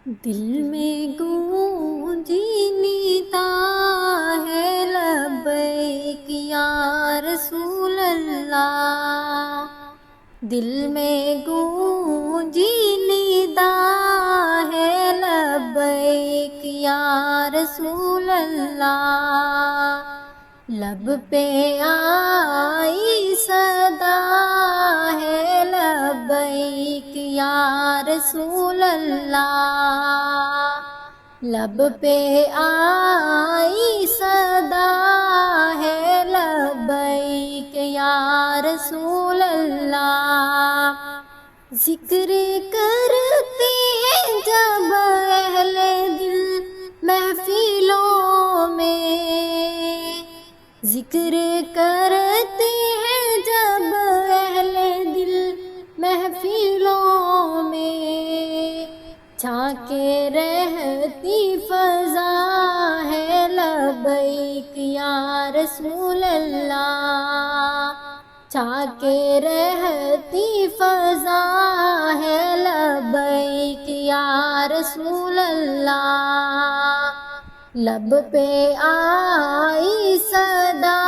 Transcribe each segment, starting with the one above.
دل میں گونجی ندا ہے لبیک یا رسول اللہ، دل میں گونجی ندا ہے لبیک یا رسول اللہ، لب پہ آئی صدا ہے لبیک یا رسول اللہ، لب پہ آئی صدا ہے لبیک یا رسول اللہ، ذکر کرتے ہیں جب اہل دل محفلوں میں، ذکر کرتے ہیں جب اہل دل محفلوں میں، چھا کے رہتی فضا ہے لبیک یا رسول اللہ، چھا کے رہتی فضا ہے لبیک یا رسول اللہ، لب پہ آئی صدا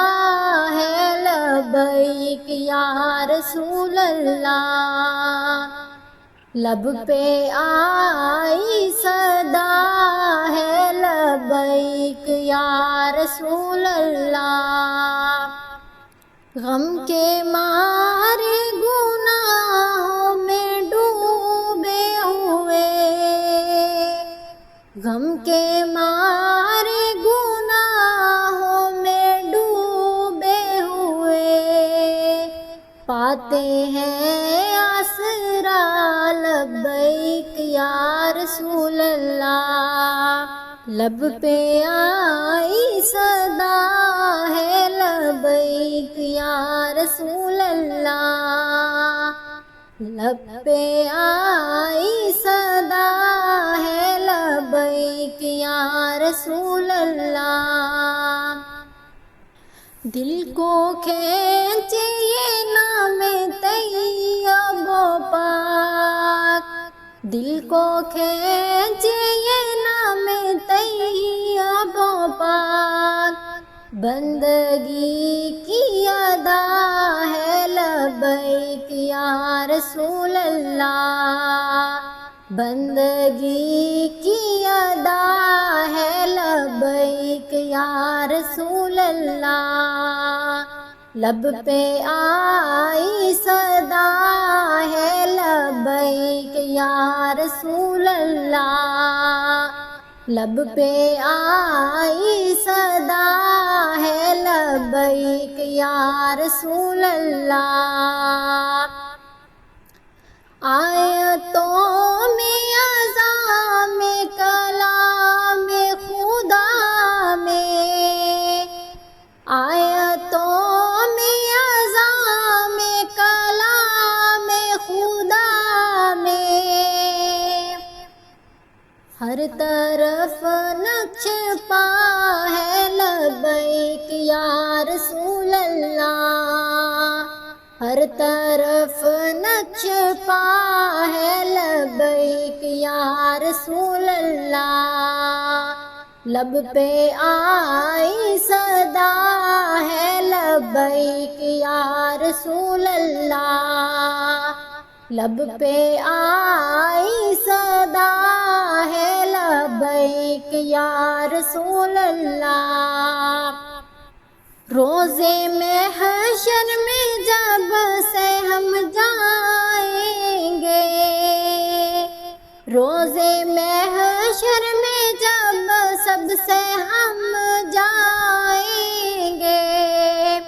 ہے لبیک یا رسول اللہ، لب پہ آئی صدا ہے لبیک یا رسول اللہ، غم کے مارے گناہوں میں ڈوبے ہوئے، غم کے مارے گناہوں میں ڈوبے ہوئے، پاتے ہیں آسرا لبیک یا رسول اللہ، لب پہ آئی صدا ہے لبیک یا رسول اللہ، لب پہ آئی صدا ہے لبیک یا رسول اللہ، دل کو کھینچے یہ نام طیب و پاک، دل کو کھینچے یہ نام طیب و پاک، بندگی کی ادا ہے لبیک یا رسول اللہ، بندگی کی ادا ہے لبیک یا رسول اللہ، لب پہ آئی صدا ہے لبیک یا رسول اللہ، لب پہ آئی صدا ہے لبیک یا رسول اللہ، آیتوں میں اعظام کلام خدا میں، آیتوں میں اعظام کلام خدا میں، ہر طرف نقش پا ہے لبیک یا رسول اللہ، ہر طرف نقش پا ہے لبیک یا رسول اللہ، لب پہ آئی صدا ہے لبیک یا رسول اللہ، لب پہ آئی صدا ہے لبیک یا رسول اللہ، روزے محشر میں جب سے ہم جائیں گے، روزے محشر میں جب سب سے ہم جائیں گے،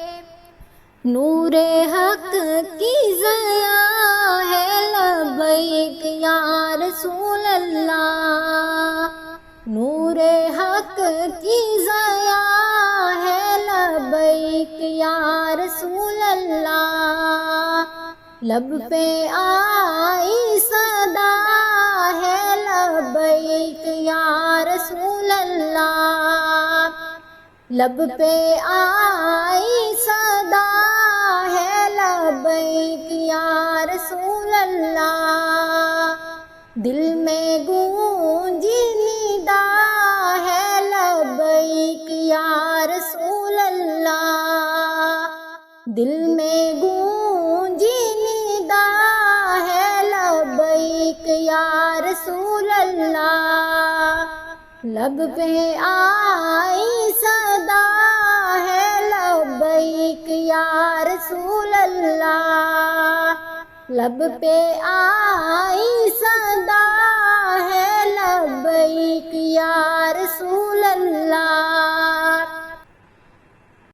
نور حق کی ضیا ہے لبیک یا رسول اللہ، نور حق کی ضیا ہے لبیک یا رسول اللہ، لب پہ آئی صدا ہے لبیک یا رسول اللہ، لب پہ آئی صدا ہے لبیک یا رسول اللہ، دل میں گونج دل میں گونجی ندا ہے لبیک یا رسول اللہ، لب پہ آئی صدا ہے لبیک یا رسول اللہ، لب پہ آئی صدا ہے لبیک یا رسول اللہ۔